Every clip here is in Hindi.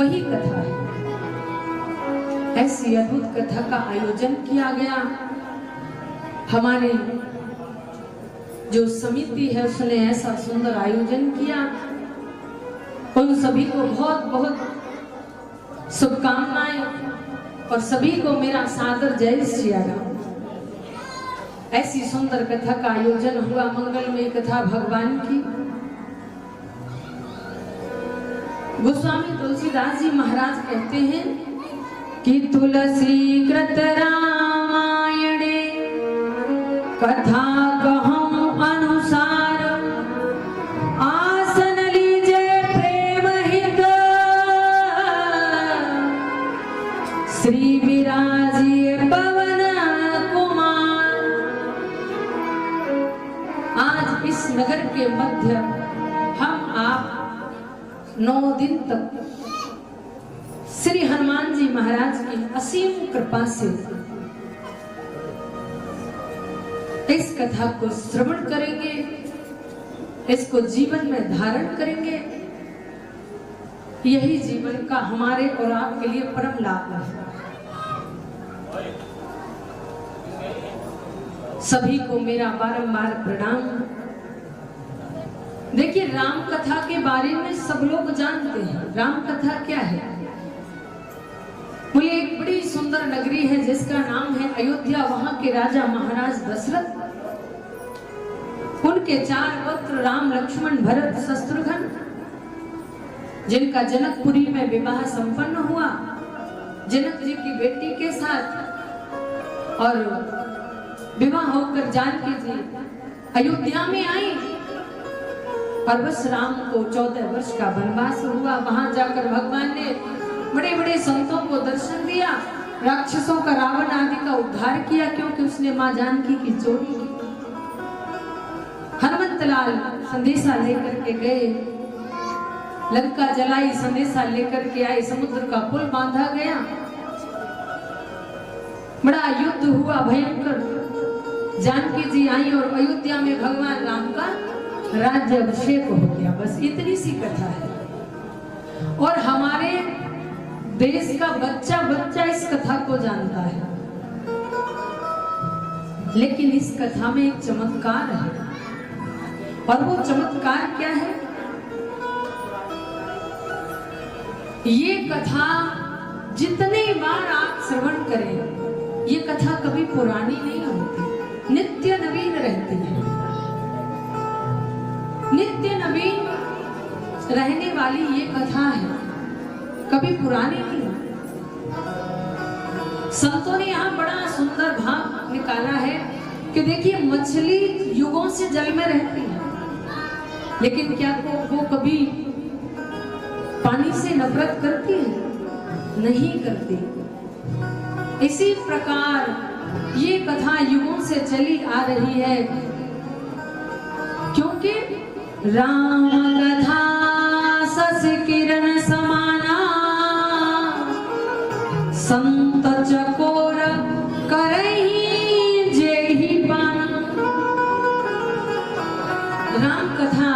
वही कथा है। ऐसी अद्भुत कथा का आयोजन किया गया। हमारे जो समिति है उसने ऐसा सुंदर आयोजन किया। उन सभी को बहुत बहुत शुभकामनाएं और सभी को मेरा सादर जय श्री राम। ऐसी सुंदर कथा का आयोजन हुआ, मंगलमय कथा भगवान की। गोस्वामी तुलसीदास जी महाराज कहते हैं कि तुलसी कृत रामायणे कथा कहम अनुसार आसन लीजे प्रेम हित श्री विराजिए पवन कुमार। आज इस नगर के मध्य हम आप 9 दिन तक श्री हनुमान जी महाराज की असीम कृपा से इस कथा को श्रवण करेंगे, इसको जीवन में धारण करेंगे। यही जीवन का हमारे और आपके लिए परम लाभ है। सभी को मेरा बारंबार प्रणाम। देखिए, राम कथा के बारे में सब लोग जानते हैं। राम कथा क्या है? बोले एक बड़ी सुंदर नगरी है जिसका नाम है अयोध्या। वहां के राजा महाराज दशरथ, उनके 4 पुत्र राम लक्ष्मण भरत शत्रुघ्न, जिनका जनकपुरी में विवाह संपन्न हुआ जनक जी की बेटी के साथ, और विवाह होकर जानकी जी अयोध्या में आई। और बस राम को 14 वर्ष का वनवास हुआ। वहां जाकर भगवान ने बड़े बड़े संतों को दर्शन दिया, राक्षसों का, रावण आदि का उद्धार किया, क्योंकि उसने मां जानकी की चोरी की। हनुमंतलाल संदेशा लेकर के गए, लंका जलाई, संदेशा लेकर के आए, समुद्र का पुल बांधा गया, बड़ा युद्ध हुआ भयंकर। जानकी जी आई और अयोध्या में भगवान राम का राज्य अभिषेक हो गया। बस इतनी सी कथा है। और हमारे देश का बच्चा बच्चा इस कथा को जानता है। लेकिन इस कथा में एक चमत्कार है, और वो चमत्कार क्या है? ये कथा जितने बार आप श्रवण करें, ये कथा कभी पुरानी नहीं होती, नित्य नवीन रहती है। नित्य नवीन रहने वाली ये कथा है, कभी पुरानी नहीं। संतों ने यहाँ बड़ा सुंदर भाव निकाला है कि देखिए, मछली युगों से जल में रहती है, लेकिन क्या वो कभी पानी से नफरत करती है? नहीं करती। इसी प्रकार ये कथा युगों से चली आ रही है, क्योंकि राम कथा सस किरण समाना संत चकोर करहि जेहि पाना। राम कथा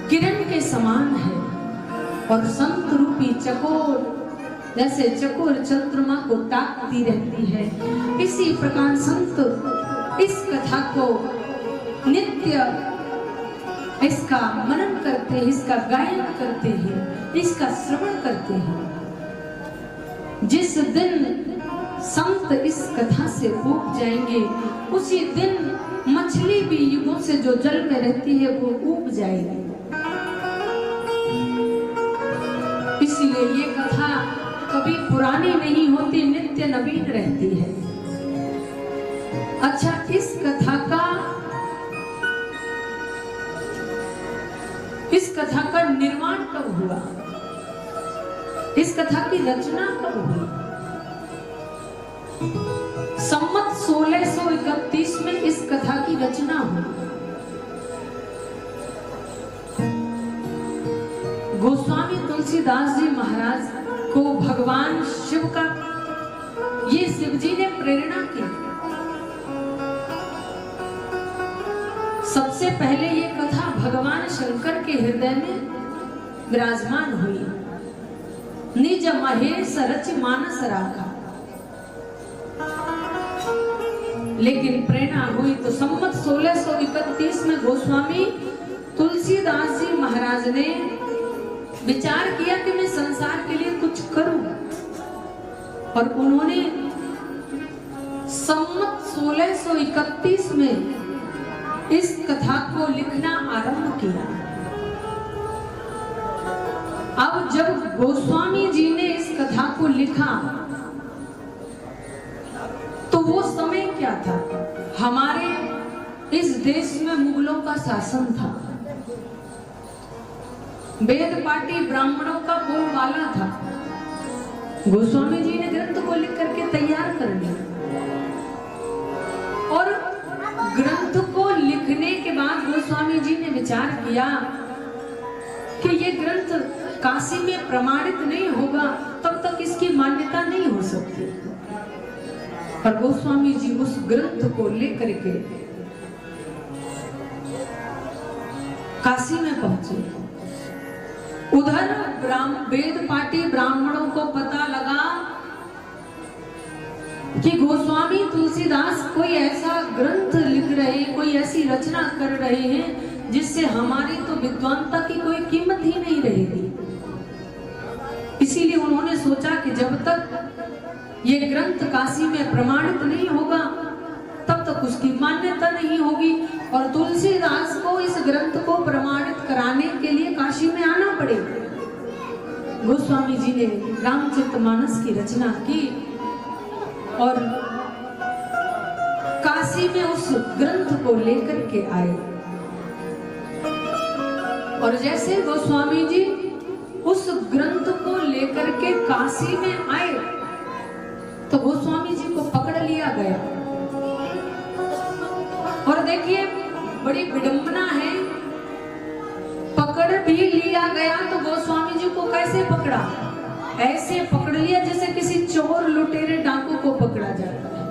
किरण के समान है, और संत रूपी चकोर जैसे चकोर चंद्रमा को ताकती रहती है, इसी प्रकार संत इस कथा को नित्य इसका मनन करते हैं, इसका गायन करते हैं, इसका श्रवण करते हैं। जिस दिन संत इस कथा से ऊब जाएंगे, उसी दिन मछली भी युगों से जो जल में रहती है वो ऊब जाएगी। इसलिए ये कथा कभी पुरानी नहीं होती, नित्य नवीन रहती है। अच्छा, इस कथा का निर्माण कब हुआ? इस कथा की रचना कब हुई? संवत 1631 में इस कथा की रचना हुई। गोस्वामी तुलसीदास जी महाराज को भगवान शिव का, ये शिव जी ने प्रेरणा की। सबसे पहले ये कथा भगवान शंकर के हृदय में विराजमान हुई। निज महेश रच मानस राखा। लेकिन प्रेरणा हुई तो संवत 1631 में गोस्वामी तुलसीदास जी महाराज ने विचार किया कि मैं संसार के लिए कुछ करूं, और उन्होंने संवत 1631 में इस कथा को लिखना आरंभ किया। अब जब गोस्वामी जी ने इस कथा को लिखा तो वो समय क्या था? हमारे इस देश में मुगलों का शासन था, वेद पाठी ब्राह्मणों का बोलबाला था। गोस्वामी जी ने ग्रंथ को लिख करके तैयार कर लिया, और ग्रंथ को लिखने के बाद गोस्वामी जी ने विचार किया कि ये ग्रंथ काशी में प्रमाणित नहीं होगा, तब तक इसकी मान्यता नहीं हो सकती। पर गोस्वामी जी उस ग्रंथ को लेकर के काशी में पहुंचे। उधर वेद पाठी ब्राह्मणों को पता लगा कि गोस्वामी तुलसीदास कोई ऐसा ग्रंथ लिख रहे, कोई ऐसी रचना कर रहे हैं जिससे हमारी तो विद्वानता की कोई कीमत ही नहीं रहेगी। इसीलिए उन्होंने सोचा कि जब तक ये ग्रंथ काशी में प्रमाणित नहीं होगा तब तक उसकी मान्यता नहीं होगी, और तुलसीदास को इस ग्रंथ को प्रमाणित कराने के लिए काशी में आना पड़ेगा। गोस्वामी जी ने रामचरितमानस की रचना की और काशी में उस ग्रंथ को लेकर के आए। और जैसे गोस्वामी जी उस ग्रंथ को लेकर के काशी में आए तो गोस्वामी जी को पकड़ लिया गया। और देखिए बड़ी विडंबना है, पकड़ भी लिया गया तो गोस्वामी जी को कैसे पकड़ा? ऐसे पकड़ लिया जैसे किसी चोर लुटेरे डाकू को पकड़ा जाता है।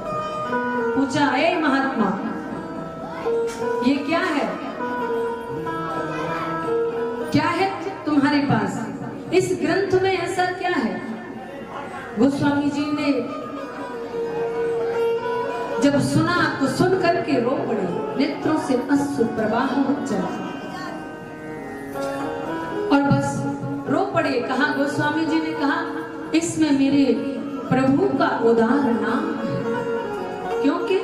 पूछा, ए महात्मा ये क्या है, क्या है तुम्हारे पास? इस ग्रंथ में ऐसा क्या है? गोस्वामी जी ने जब सुना तो सुन करके रो पड़े, नेत्रों से अश्रु प्रवाह हो चला और बस रो पड़े। कहा गोस्वामी जी ने कहा इसमें मेरे प्रभु का उदार नाम है, क्योंकि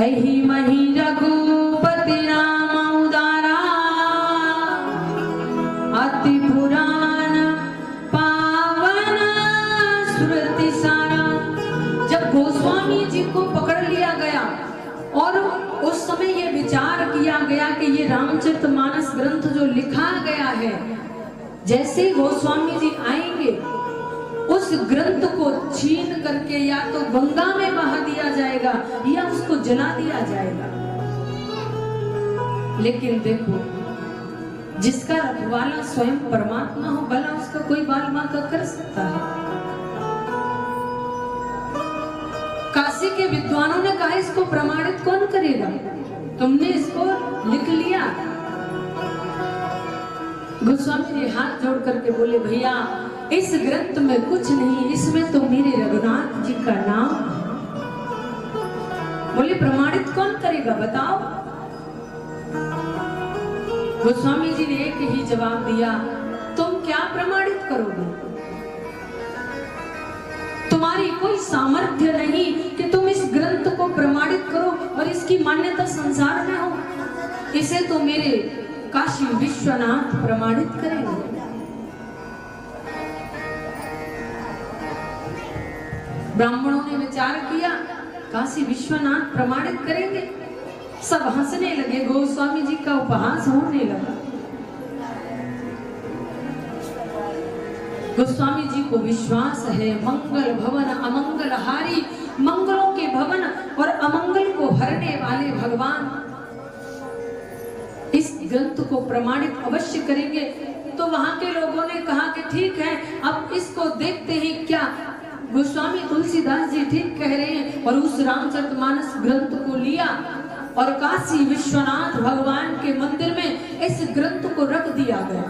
ऐहि मही रघुपति नाम उदारा अति पुराण पावन श्रुति सारा। जब गोस्वामी जी को पकड़ लिया गया और उस समय ये विचार किया गया कि ये रामचरितमानस ग्रंथ जो लिखा गया है, जैसे गोस्वामी जी आएंगे उस ग्रंथ को छीन करके या तो गंगा में बहा दिया जाएगा या उसको जला दिया जाएगा। लेकिन देखो, जिसका रखवाला स्वयं परमात्मा हो, भला उसका कोई बाल बांका कर सकता है? काशी के विद्वानों ने कहा इसको प्रमाणित कौन करेगा? तुमने इसको लिख लिया। गोस्वामी जी हाथ जोड़ करके बोले, भैया इस ग्रंथ में कुछ नहीं, इसमें तो मेरे रघुनाथ जी का नाम है। बोले प्रमाणित कौन करेगा बताओ? गोस्वामी जी ने एक ही जवाब दिया, तुम क्या प्रमाणित करोगे? तुम्हारी कोई सामर्थ्य नहीं कि तुम इस ग्रंथ को प्रमाणित करो और इसकी मान्यता संसार में हो। इसे तो मेरे काशी विश्वनाथ प्रमाणित करेंगे। ब्राह्मणों ने विचार किया काशी विश्वनाथ प्रमाणित करेंगे। सब हंसने लगे, गोस्वामी जी का उपहास होने लगा। गोस्वामी जी को विश्वास है मंगल भवन अमंगल हारी, मंगलों के भवन और अमंगल को हरने वाले भगवान इस ग्रंथ को प्रमाणित अवश्य करेंगे। तो वहां के लोगों ने कहा कि ठीक है, अब इसको देखते हैं क्या गोस्वामी तुलसीदास जी ठीक कह रहे हैं। और उस रामचरितमानस ग्रंथ को लिया और काशी विश्वनाथ भगवान के मंदिर में इस ग्रंथ को रख दिया गया।